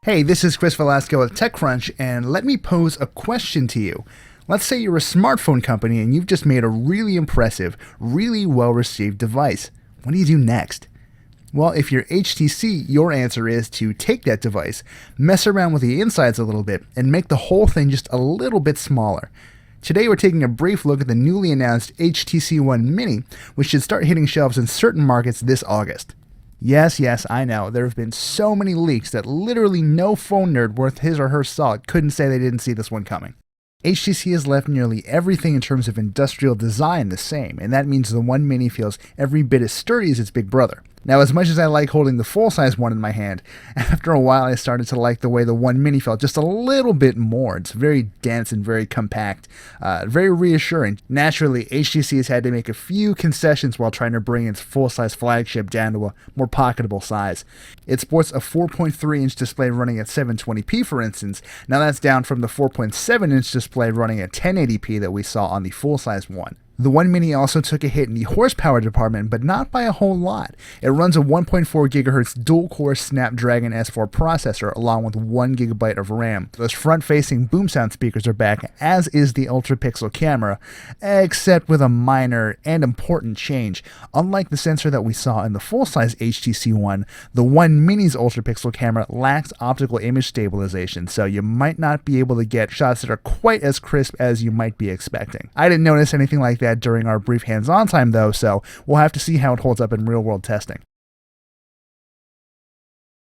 Hey, this is Chris Velazco with TechCrunch, and let me pose a question to you. Let's say you're a smartphone company and you've just made a really impressive, really well-received device. What do you do next? Well, if you're HTC, your answer is to take that device, mess around with the insides a little bit, and make the whole thing just a little bit smaller. Today we're taking a brief look at the newly announced HTC One Mini, which should start hitting shelves in certain markets this August. Yes, I know. There have been so many leaks that literally no phone nerd worth his or her salt couldn't say they didn't see this one coming. HTC has left nearly everything in terms of industrial design the same, and that means the One Mini feels every bit as sturdy as its big brother. Now, as much as I like holding the full-size one in my hand, after a while I started to like the way the One Mini felt just a little bit more. It's very dense and very compact, very reassuring. Naturally, HTC has had to make a few concessions while trying to bring its full-size flagship down to a more pocketable size. It sports a 4.3-inch display running at 720p, for instance. Now that's down from the 4.7-inch display running at 1080p that we saw on the full-size one. The One Mini also took a hit in the horsepower department, but not by a whole lot. It runs a 1.4 GHz dual-core Snapdragon S4 processor along with 1 GB of RAM. Those front-facing BoomSound speakers are back, as is the Ultrapixel camera, except with a minor and important change. Unlike the sensor that we saw in the full-size HTC One, the One Mini's Ultrapixel camera lacks optical image stabilization, so you might not be able to get shots that are quite as crisp as you might be expecting. I didn't notice anything like that during our brief hands-on time though, so we'll have to see how it holds up in real-world testing.